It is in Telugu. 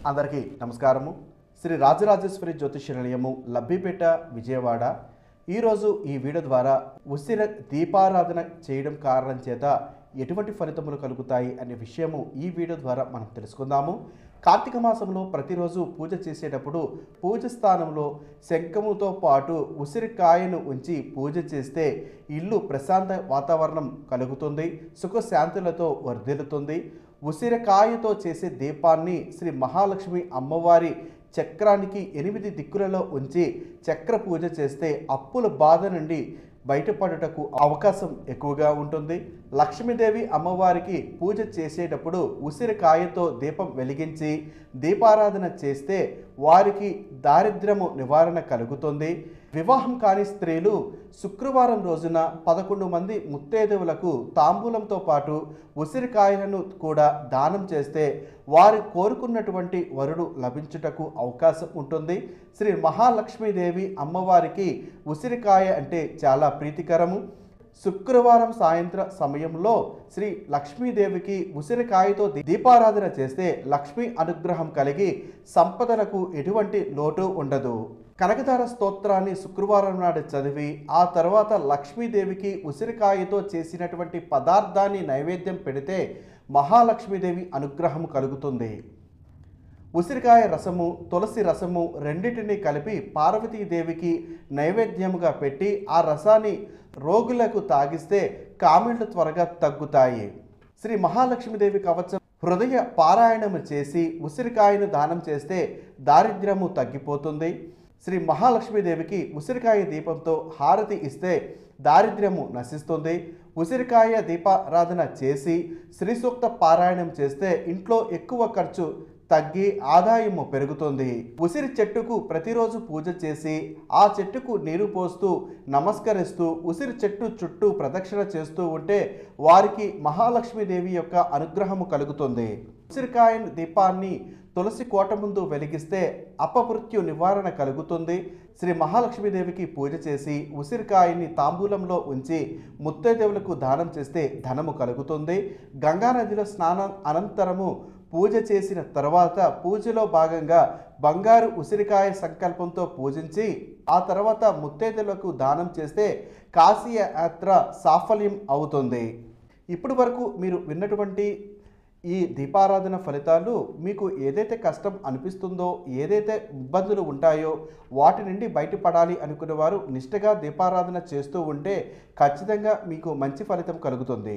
అందరికీ నమస్కారము. శ్రీ రాజరాజేశ్వరి జ్యోతిష నిలయము, లబ్బిపేట, విజయవాడ. ఈరోజు ఈ వీడియో ద్వారా ఉసిర దీపారాధన చేయడం కారణం చేత ఎటువంటి ఫలితములు కలుగుతాయి అనే విషయము ఈ వీడియో ద్వారా మనం తెలుసుకుందాము. కార్తీక మాసంలో ప్రతిరోజు పూజ చేసేటప్పుడు పూజ స్థానంలో శంఖముతో పాటు ఉసిరికాయను ఉంచి పూజ చేస్తే ఇల్లు ప్రశాంత వాతావరణం కలుగుతుంది, సుఖశాంతులతో వర్ధిల్లుతుంది. ఉసిరికాయతో చేసే దీపాన్ని శ్రీ మహాలక్ష్మి అమ్మవారి చక్రానికి 8 దిక్కులలో ఉంచి చక్ర పూజ చేస్తే అప్పుల బాధ నుండి బయటపడుటకు అవకాశం ఎక్కువగా ఉంటుంది. లక్ష్మీదేవి అమ్మవారికి పూజ చేసేటప్పుడు ఉసిరికాయతో దీపం వెలిగించి దీపారాధన చేస్తే వారికి దారిద్ర్యము నివారణ కలుగుతుంది. వివాహం కాని స్త్రీలు శుక్రవారం రోజున 11 మంది ముత్తైదువులకు తాంబూలంతో పాటు ఉసిరికాయలను కూడా దానం చేస్తే వారు కోరుకున్నటువంటి వరుడు లభించుటకు అవకాశం ఉంటుంది. శ్రీ మహాలక్ష్మీదేవి అమ్మవారికి ఉసిరికాయ అంటే చాలా ప్రీతికరము. శుక్రవారం సాయంత్రం సమయంలో శ్రీ లక్ష్మీదేవికి ఉసిరికాయతో దీపారాధన చేస్తే లక్ష్మీ అనుగ్రహం కలిగి సంపదలకు ఎటువంటి లోటు ఉండదు. కనకధార స్తోత్రాన్ని శుక్రవారం నాడు చదివి ఆ తర్వాత లక్ష్మీదేవికి ఉసిరికాయతో చేసినటువంటి పదార్థాన్ని నైవేద్యం పెడితే మహాలక్ష్మీదేవి అనుగ్రహం కలుగుతుంది. ఉసిరికాయ రసము, తులసి రసము రెండింటినీ కలిపి పార్వతీదేవికి నైవేద్యముగా పెట్టి ఆ రసాన్ని రోగులకు తాగిస్తే కామెళ్ళు త్వరగా తగ్గుతాయి. శ్రీ మహాలక్ష్మీదేవి కవచం హృదయ పారాయణము చేసి ఉసిరికాయను దానం చేస్తే దారిద్ర్యము తగ్గిపోతుంది. శ్రీ మహాలక్ష్మీదేవికి ఉసిరికాయ దీపంతో హారతి ఇస్తే దారిద్ర్యము నశిస్తుంది. ఉసిరికాయ దీపారాధన చేసి శ్రీ సూక్త పారాయణం చేస్తే ఇంట్లో ఎక్కువ ఖర్చు తగ్గి ఆదాయము పెరుగుతుంది. ఉసిరి చెట్టుకు ప్రతిరోజు పూజ చేసి ఆ చెట్టుకు నీరు పోస్తూ నమస్కరిస్తూ ఉసిరి చెట్టు చుట్టూ ప్రదక్షిణ చేస్తూ ఉంటే వారికి మహాలక్ష్మీదేవి యొక్క అనుగ్రహము కలుగుతుంది. ఉసిరికాయ దీపాన్ని తులసి కోట ముందు వెలిగిస్తే అపమృత్యు నివారణ కలుగుతుంది. శ్రీ మహాలక్ష్మీదేవికి పూజ చేసి ఉసిరికాయని తాంబూలంలో ఉంచి ముత్తైదువులకు దానం చేస్తే ధనము కలుగుతుంది. గంగానదిలో స్నానం అనంతరము పూజ చేసిన తర్వాత పూజలో భాగంగా బంగారు ఉసిరికాయ సంకల్పంతో పూజించి ఆ తర్వాత ముత్తైదువులకు దానం చేస్తే కాశీ యాత్ర సాఫల్యం అవుతుంది. ఇప్పటి వరకు మీరు విన్నటువంటి ఈ దీపారాధన ఫలితాలు మీకు ఏదైతే కష్టం అనిపిస్తుందో, ఏదైతే ఇబ్బందులు ఉంటాయో వాటి నుండి బయటపడాలి అనుకునే వారు నిష్ఠగా దీపారాధన చేస్తూ ఉంటే ఖచ్చితంగా మీకు మంచి ఫలితం కలుగుతుంది.